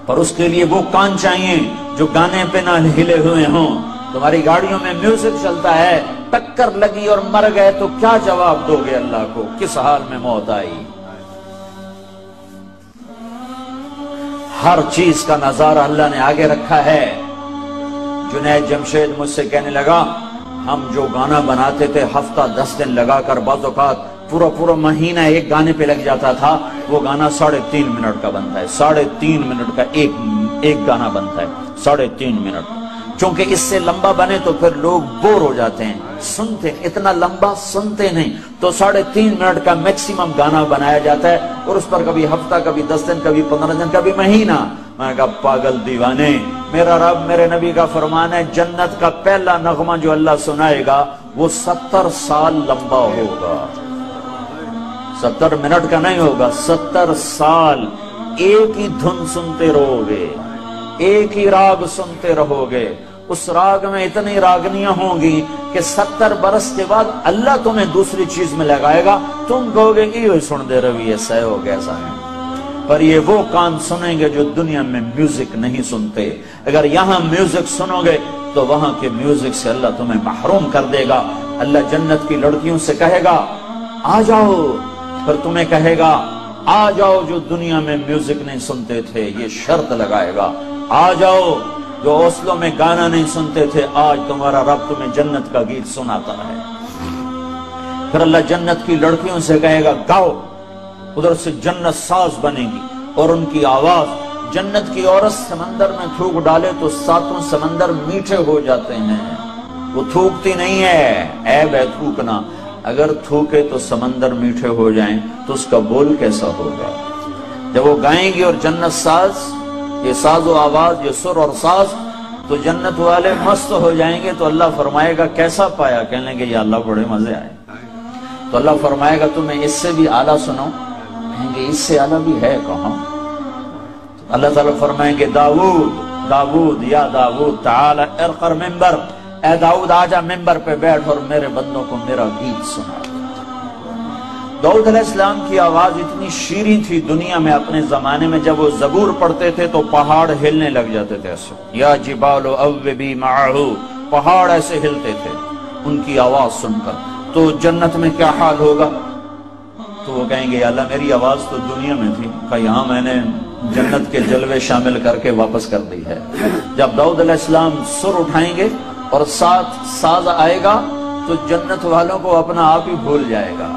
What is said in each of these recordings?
پر اس کے لیے وہ کان چاہیے جو گانے پہ نہ ہلے ہوئے ہوں۔ تمہاری گاڑیوں میں میوزک چلتا ہے، ٹکر لگی اور مر گئے تو کیا جواب دو گے اللہ کو؟ کس حال میں موت آئی؟ ہر چیز کا نظارہ اللہ نے آگے رکھا ہے۔ جنید جمشید مجھ سے کہنے لگا ہم جو گانا بناتے تھے ہفتہ 10 دن لگا کر، بعض اوقات پورا مہینہ ایک گانے پہ لگ جاتا تھا، وہ گانا 3.5 منٹ کا بنتا ہے، 3.5 منٹ کا ایک گانا بنتا ہے، 3.5 منٹ۔ چونکہ اس سے لمبا بنے تو پھر لوگ بور ہو جاتے ہیں، سنتے اتنا لمبا سنتے نہیں، تو 3.5 منٹ کا میکسیمم گانا بنایا جاتا ہے، اور اس پر کبھی ہفتہ، کبھی 10 دن، کبھی 15 دن، کبھی مہینہ۔ میں نے کہا پاگل دیوانے، میرا رب میرے نبی کا فرمان ہے جنت کا پہلا نغمہ جو اللہ سنائے گا وہ 70 سال لمبا ہوگا، 70 منٹ کا نہیں ہوگا، 70 سال ایک ہی دھن سنتے رہو گے، ایک ہی راگ سنتے رہو گے۔ اس راگ میں اتنی راگنیاں ہوں گی کہ 70 برس کے بعد اللہ تمہیں دوسری چیز میں لگائے گا، تم کہو گے یہ سن دے رہی ہے، سہ ہو گیا ایسا ہے۔ پر یہ وہ کان سنیں گے جو دنیا میں میوزک نہیں سنتے۔ اگر یہاں میوزک سنو گے تو وہاں کے میوزک سے اللہ تمہیں محروم کر دے گا۔ اللہ جنت کی لڑکیوں سے کہے گا آ جاؤ، پھر تمہیں کہے گا آ جاؤ جو دنیا میں میوزک نہیں سنتے تھے، یہ شرط لگائے گا آ جاؤ جو اوسلوں میں گانا نہیں سنتے تھے، آج تمہارا رب تمہیں جنت کا گیت سناتا ہے۔ پھر اللہ جنت کی لڑکیوں سے کہے گا گاؤ، ادھر سے جنت ساز بنے گی اور ان کی آواز، جنت کی عورت سمندر میں تھوک ڈالے تو 7 سمندر میٹھے ہو جاتے ہیں، وہ تھوکتی نہیں ہے، عیب ہے تھوکنا، اگر تھوکے تو سمندر میٹھے ہو جائیں تو اس کا بول کیسا ہوگا؟ جب وہ گائیں گی اور جنت ساز، یہ ساز و آواز، یہ سر اور ساز، تو جنت والے مست ہو جائیں گے۔ تو اللہ فرمائے گا کیسا پایا؟ کہنے لگے یا اللہ بڑے مزے آئے۔ تو اللہ فرمائے گا تمہیں اس سے بھی اعلیٰ سناؤں؟ کہیں گے اس سے اعلیٰ بھی ہے کہاں؟ تو اللہ تعالیٰ فرمائیں گے داؤد یا داؤد تعالی ارقر ممبر، اے داؤد آجا ممبر پہ بیٹھ اور میرے بندوں کو میرا گیت سنا۔ داؤد علیہ السلام کی آواز اتنی شیریں تھی دنیا میں اپنے زمانے میں، جب وہ زبور پڑھتے تھے تو پہاڑ ہلنے لگ جاتے تھے ایسے، یا جبال اوبی معہو، پہاڑ ایسے ہلتے تھے ان کی آواز سن کر۔ تو جنت میں کیا حال ہوگا؟ تو وہ کہیں گے یا اللہ میری آواز تو دنیا میں تھی، کہ یہاں میں نے جنت کے جلوے شامل کر کے واپس کر دی ہے۔ جب داؤد علیہ السلام سر اٹھائیں گے اور ساتھ ساز آئے گا تو جنت والوں کو اپنا آپ ہی بھول جائے گا،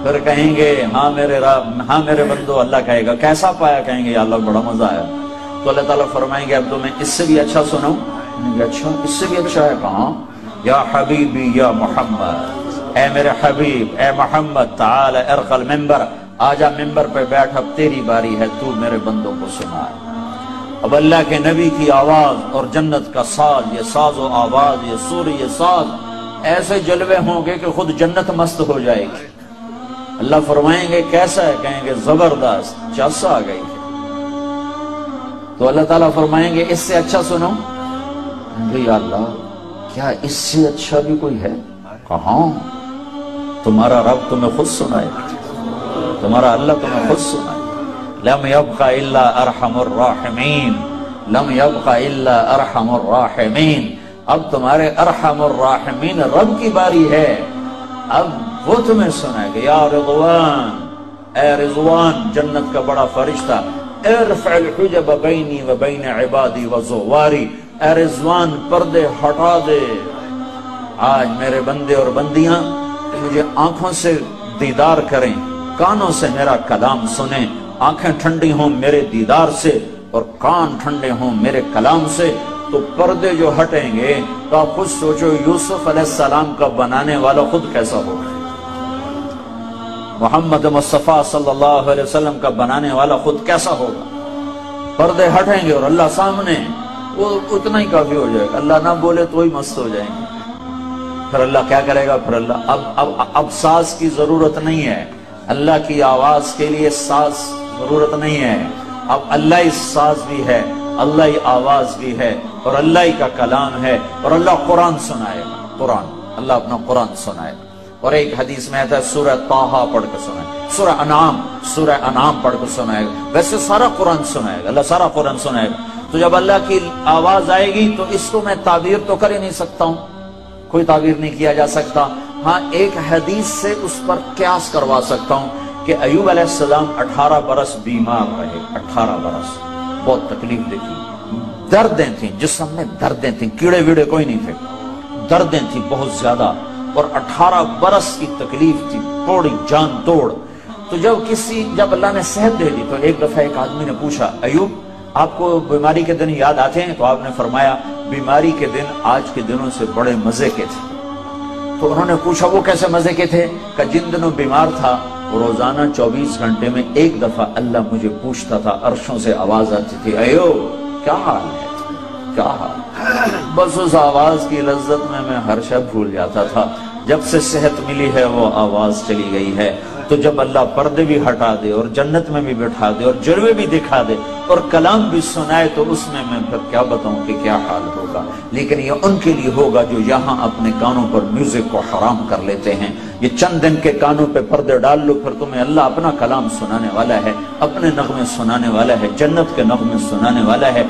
پھر کہیں گے ہاں میرے رب، ہاں میرے بندو۔ اللہ کہے گا کیسا پایا؟ کہیں گے یا اللہ بڑا مزہ آیا۔ تو اللہ تعالیٰ فرمائیں گے اب تو میں اس سے بھی اچھا سناؤں؟ کہیں گے اچھا اس سے بھی اچھا ہے؟ کہاں؟ یا حبیبی یا محمد، اے میرے حبیب، اے محمد، تعال ارقل ممبر، آجا ممبر پہ بیٹھ، اب تیری باری ہے، تو میرے بندوں کو سنا۔ اب اللہ کے نبی کی آواز اور جنت کا ساز، یہ ساز و آواز، یہ سور، یہ ساز، ایسے جلوے ہوں گے کہ خود جنت مست ہو جائے گی۔ اللہ فرمائیں گے کیسا ہے؟ کہیں گے زبردست، چس آ گئی۔ تو اللہ تعالیٰ فرمائیں گے اس سے اچھا سنو؟ کہیں گے یا اللہ کیا اس سے اچھا بھی کوئی ہے؟ کہاں؟ تمہارا رب تمہیں خود سنائے، تمہارا اللہ تمہیں خود سنائے۔ لم يبق الا ارحم الراحمین، لم يبق الا ارحم الراحمین۔ اب تمہارے ارحم الراحمین رب کی باری ہے، اب وہ تمہیں سنائے گا۔ یا رضوان، اے رضوان، جنت کا بڑا فرشتہ، ارفع الحجب بینی و بین عبادی و زواری، اے رضوان پردے ہٹا دے، آج میرے بندے اور بندیاں مجھے آنکھوں سے دیدار کریں، کانوں سے میرا کلام سنیں، آنکھیں ٹھنڈی ہوں میرے دیدار سے اور کان ٹھنڈے ہوں میرے کلام سے، تو پردے جو ہٹیں گے تو آپ خود سوچو یوسف علیہ السلام کا بنانے والا خود کیسا ہوگا، محمد مصطفیٰ صلی اللہ علیہ وسلم کا بنانے والا خود کیسا ہوگا۔ پردے ہٹیں گے اور اللہ سامنے، وہ اتنا ہی کافی ہو جائے گا، اللہ نہ بولے تو ہی مست ہو جائیں گے۔ پھر اللہ کیا کرے گا؟ پھر اللہ اب ساز کی ضرورت نہیں ہے، اللہ کی آواز کے لیے ساز ضرورت نہیں ہے، اب اللہ ہی ساز بھی ہے، اللہ ہی آواز بھی ہے اور اللہ ہی کا کلام ہے، اور اللہ قرآن سنائے گا، قرآن، اللہ اپنا قرآن سنائے گا۔ اور ایک حدیث میں آتا ہے سورہ طٰہٰ پڑھ کے سنائے، سورہ انعام پڑھ کے سنائے گا۔ ویسے سارا قرآن سنائے گا، اللہ سارا قرآن سنائے گا۔ تو جب اللہ کی آواز آئے گی تو اس کو میں تعبیر تو کر ہی نہیں سکتا ہوں، کوئی تعبیر نہیں کیا جا سکتا۔ ہاں ایک حدیث سے اس پر قیاس کروا سکتا ہوں کہ ایوب علیہ السلام 18 برس بیمار رہے، 18 برس، بہت تکلیف دیکھی، دردیں تھیں، جسم میں دردیں تھیں، کیڑے ویڑے کوئی نہیں تھے، دردیں تھیں بہت زیادہ، اور 18 برس کی تکلیف تھی، توڑی جان توڑ۔ تو جب اللہ نے صحت دے دی تو ایک دفعہ ایک آدمی نے پوچھا، ایوب آپ کو بیماری کے دن یاد آتے ہیں؟ تو آپ نے فرمایا بیماری کے دن آج کے دنوں سے بڑے مزے کے تھے۔ تو انہوں نے پوچھا وہ کیسے مزے کے تھے؟ کہ جن دنوں بیمار تھا روزانہ 24 گھنٹے میں ایک دفعہ اللہ مجھے پوچھتا تھا، عرشوں سے آواز آتی تھی، ایوب کیا حال ہے، کیا حال؟ بس اس آواز کی لذت میں ہر شب بھول جاتا تھا۔ جب سے صحت ملی ہے وہ آواز چلی گئی ہے۔ تو جب اللہ پردے بھی ہٹا دے اور جنت میں بھی بٹھا دے اور جلوے بھی دکھا دے اور کلام بھی سنائے تو اس میں پھر کیا بتاؤں کہ کیا حال ہوگا۔ لیکن یہ ان کے لیے ہوگا جو یہاں اپنے کانوں پر میوزک کو حرام کر لیتے ہیں۔ یہ چند دن کے کانوں پہ پردے ڈال لو، پھر تمہیں اللہ اپنا کلام سنانے والا ہے، اپنے نغمے سنانے والا ہے، جنت کے نغمے سنانے والا ہے۔